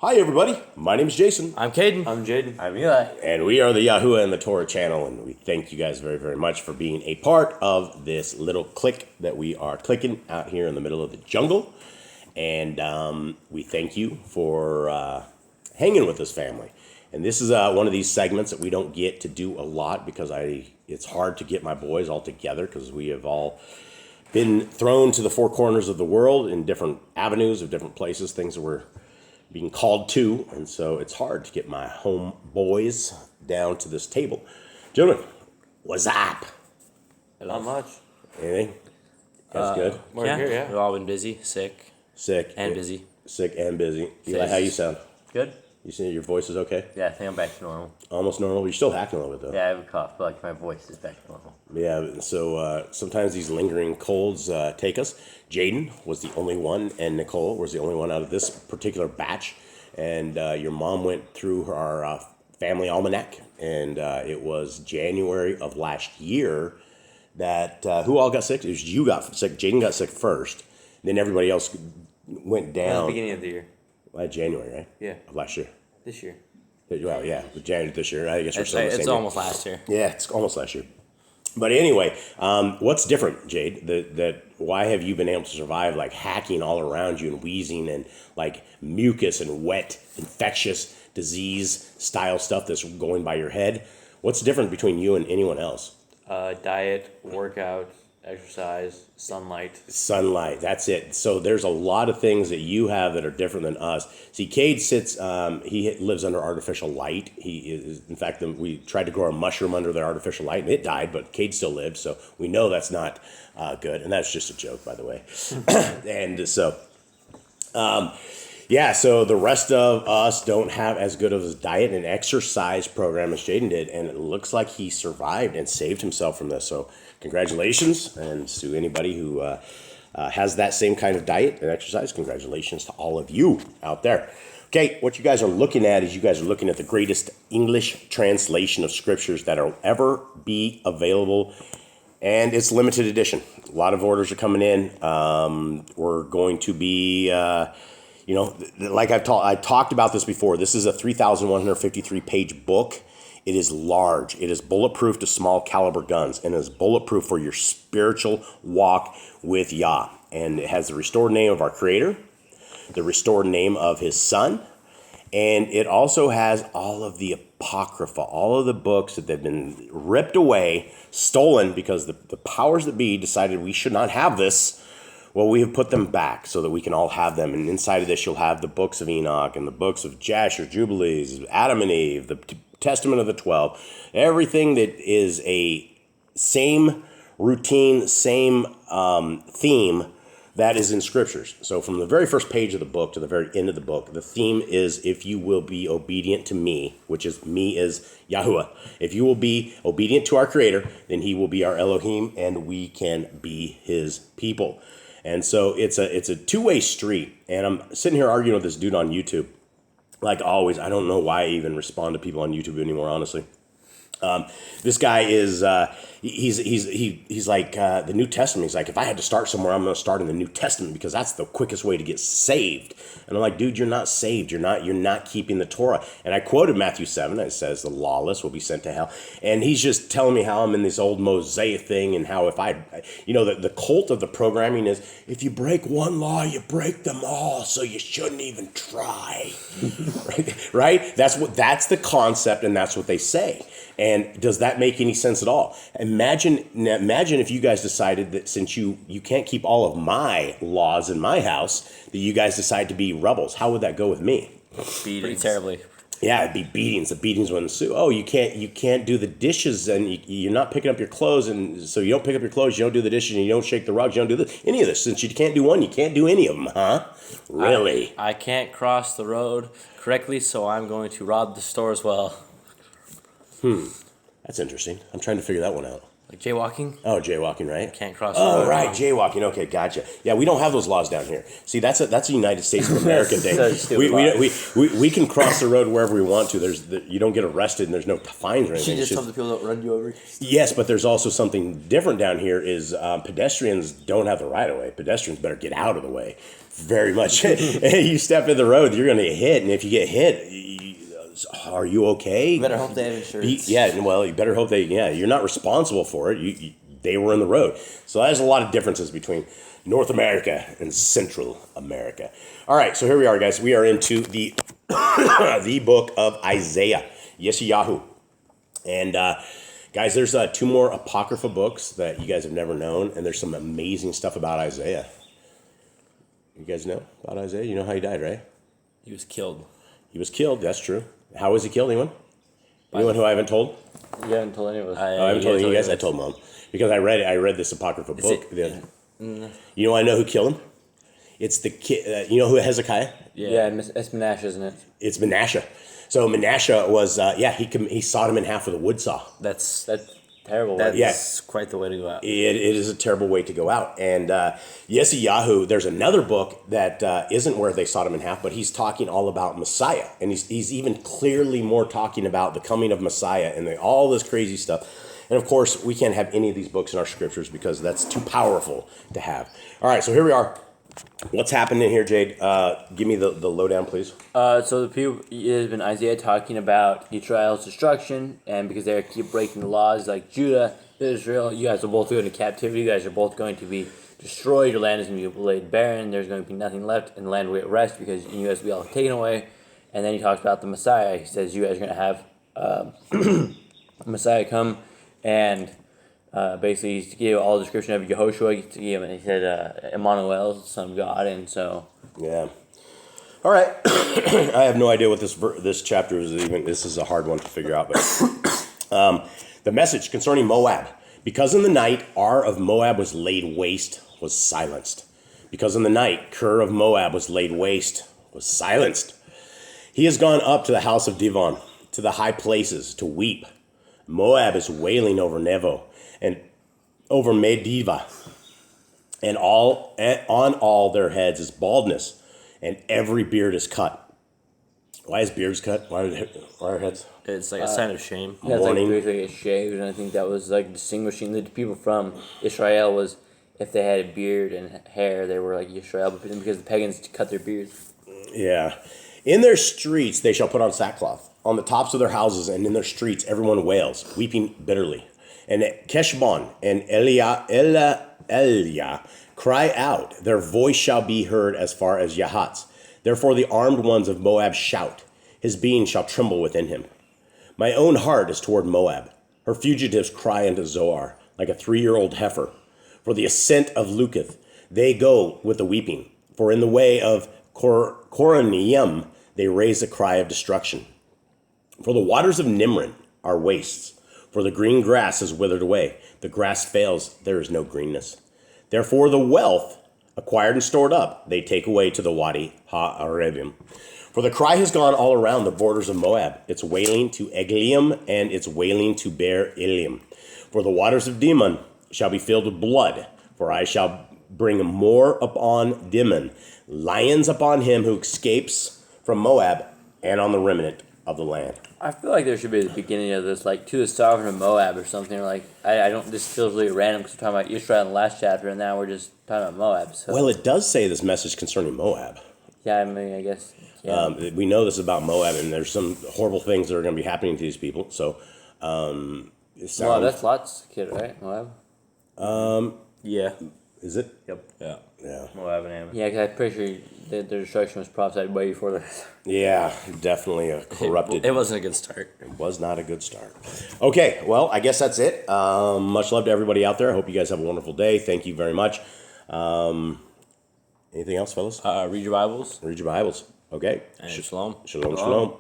Hi everybody, my name is Jason. I'm Caden. I'm Jaden. I'm Eli. And we are the Yahuwah and the Torah channel, and we thank you guys very, very much for being a part of this little click that we are clicking out here in the middle of the jungle. And we thank you for hanging with this family. And this is one of these segments that we don't get to do a lot because it's hard to get my boys all together because we have all been thrown to the four corners of the world in different avenues of different places, things that we're being called to, and so it's hard to get my home boys down to this table. Gentlemen, what's up? Not much. Anything? Guys good? We're here, yeah. We've all been busy, sick, Sick. and busy. Sick and busy. Eli, how you sound? Good? You see your voice is okay? Yeah, I think I'm back to normal. Almost normal? You're still hacking a little bit, though. Yeah, I have a cough, but like my voice is back to normal. Yeah, so sometimes these lingering colds take us. Jaden was the only one, and Nicole was the only one out of this particular batch. And your mom went through our family almanac, and it was January of last year that who all got sick? It was you got sick. Jaden got sick first. Then everybody else went That was down. the beginning of the year. January, right? Yeah. Of last year. This year. Well, yeah, January this year. I guess we're still in the same It's year. almost last year. Yeah, it's almost last year. But anyway, what's different, Jade? That why have you been able to survive like hacking all around you and wheezing and like mucus and wet, infectious disease style stuff that's going by your head? What's different between you and anyone else? Diet, workout, exercise, sunlight. Sunlight, that's it. So there's a lot of things that you have that are different than us. See, Cade sits, he lives under artificial light. He is, in fact, we tried to grow a mushroom under the artificial light and it died, but Cade still lived. So we know that's not good. And that's just a joke, by the way. And so, yeah, so the rest of us don't have as good of a diet and exercise program as Jaden did. And it looks like he survived and saved himself from this. So congratulations. And to anybody who has that same kind of diet and exercise, congratulations to all of you out there. Okay, what you guys are looking at is you guys are looking at the greatest English translation of scriptures that'll ever be available. And it's limited edition. A lot of orders are coming in. We're going to be... like I talked about this before. This is a 3,153 page book. It is large. It is bulletproof to small caliber guns, and it is bulletproof for your spiritual walk with Yah. And it has the restored name of our Creator, the restored name of His Son, and it also has all of the Apocrypha, all of the books that have been ripped away, stolen because the powers that be decided we should not have this. Well, we have put them back so that we can all have them. And inside of this, you'll have the books of Enoch and the books of Jasher, Jubilees, Adam and Eve, the Testament of the 12. Everything that is a same routine, same theme that is in scriptures. So from the very first page of the book to the very end of the book, the theme is if you will be obedient to me, which is me is Yahuwah. If you will be obedient to our Creator, then He will be our Elohim and we can be His people. And so it's a two-way street. And I'm sitting here arguing with this dude on YouTube. Like always, I don't know why I even respond to people on YouTube anymore, honestly. This guy is, he's like the New Testament. He's like, if I had to start somewhere, I'm going to start in the New Testament because that's the quickest way to get saved. And I'm like, dude, you're not saved. You're not keeping the Torah. And I quoted Matthew 7. It says the lawless will be sent to hell. And he's just telling me how I'm in this old Mosaic thing and how if the cult of the programming is if you break one law, you break them all. So you shouldn't even try. Right? That's the concept and that's what they say. And does that make any sense at all? Imagine if you guys decided that since you can't keep all of my laws in my house, that you guys decide to be rebels. How would that go with me? Pretty terribly. Yeah, it'd be beatings. The beatings would ensue. Oh, you can't do the dishes, and you're not picking up your clothes, and so you don't pick up your clothes, you don't do the dishes, and you don't shake the rugs, you don't do any of this. Since you can't do one, you can't do any of them, huh? Really? I can't cross the road correctly, so I'm going to rob the store as well. That's interesting. I'm trying to figure that one out. Like jaywalking? Oh, jaywalking, right? Can't cross the Oh, road. right, jaywalking. Okay, gotcha. Yeah, we don't have those laws down here. See, that's a United States of America thing. Such stupid We can cross the road wherever we want to. You don't get arrested and there's no fines or anything. You It's just tell the people don't run you over. yes, but there's also something different down here. Is pedestrians don't have the right of way. Pedestrians better get out of the way. Very much. You step in the road, you're going to get hit, and if you get hit. Are you okay? You better hope they have insurance. Yeah, well, you better hope you're not responsible for it. They were in the road. So there's a lot of differences between North America and Central America. All right, so here we are, guys. We are into the the book of Isaiah, YESHAYAHU. And guys, there's 2 more Apocrypha books that you guys have never known, and there's some amazing stuff about Isaiah. You guys know about Isaiah? You know how he died, right? He was killed. He was killed, that's true. How was he killed? Anyone? Anyone who I haven't told? You haven't told any of us. I haven't told you guys. I told Mom because I read this Apocrypha book. You know who killed him? It's the kid. You know who Hezekiah? Yeah, it's Manasseh, isn't it? It's Manasseh. So Manasseh was he sawed him in half with a wood saw. That's terrible. That's quite the way to go out. It is a terrible way to go out. And YESHAYAHU, there's another book that isn't where they sawed him in half, but he's talking all about Messiah. And he's even clearly more talking about the coming of Messiah and all this crazy stuff. And of course, we can't have any of these books in our scriptures because that's too powerful to have. All right, so here we are. What's happening here, Jade? Give me the lowdown, please. So it has been Isaiah talking about Israel's destruction, and because they keep breaking the laws, like Judah, Israel, you guys are both going into captivity. You guys are both going to be destroyed. Your land is going to be laid barren. There's going to be nothing left, and the land will get rest because you guys will be all taken away. And then he talks about the Messiah. He says you guys are going to have Messiah come and basically he gave all the description of Yehoshua to give, and he said Emmanuel, son of God, and so yeah. All right, I have no idea what this chapter is even. This is a hard one to figure out, but the message concerning Moab, because in the night Ar of Moab was laid waste, was silenced. Because in the night Ker of Moab was laid waste, was silenced. He has gone up to the house of Divon, to the high places, to weep. Moab is wailing over Nebo and over Medivah, and on all their heads is baldness, and every beard is cut. Why is beards cut? Why are heads? It's like a sign of shame. yeah, it's like Mourning. basically get shaved, and I think that was like distinguishing the people from Israel was if they had a beard and hair, they were like Israel, but because the pagans cut their beards. Yeah. In their streets they shall put on sackcloth. On the tops of their houses and in their streets everyone wails, weeping bitterly. And Keshbon and Elia cry out. Their voice shall be heard as far as Yahatz. Therefore the armed ones of Moab shout. His being shall tremble within him. My own heart is toward Moab. Her fugitives cry unto Zoar, like a 3-year-old heifer. For the ascent of Lukith they go with the weeping. For in the way of Coroneum they raise a cry of destruction. For the waters of Nimrin are wastes. For the green grass is withered away. The grass fails, there is no greenness. Therefore the wealth acquired and stored up, they take away to the Wadi Ha-Arabim. For the cry has gone all around the borders of Moab. It's wailing to Eglium and it's wailing to Beer Eliam. For the waters of Dimon shall be filled with blood. For I shall bring more upon Dimon, lions upon him who escapes from Moab, and on the remnant of the land. I feel like there should be the beginning of this, like to the sovereign of Moab or something. Or like I don't. This feels really random because we're talking about Israel in the last chapter, and now we're just talking about Moab. So Well, it does say this message concerning Moab. yeah, I mean, I guess. Yeah. We know this is about Moab, and there's some horrible things that are going to be happening to these people. So, it sounds, Moab, that's Lot's kid, right? Moab. Yeah. is it? Yep. Yeah. Yeah. Moab and Ammon. Yeah, because I'm pretty sure that their destruction was prophesied way before this. Yeah, definitely a corrupted. It wasn't a good start. It was not a good start. Okay, well, I guess that's it. Much love to everybody out there. I hope you guys have a wonderful day. Thank you very much. Anything else, fellas? Read your Bibles Read your Bibles. Okay. and shalom. Shalom, shalom.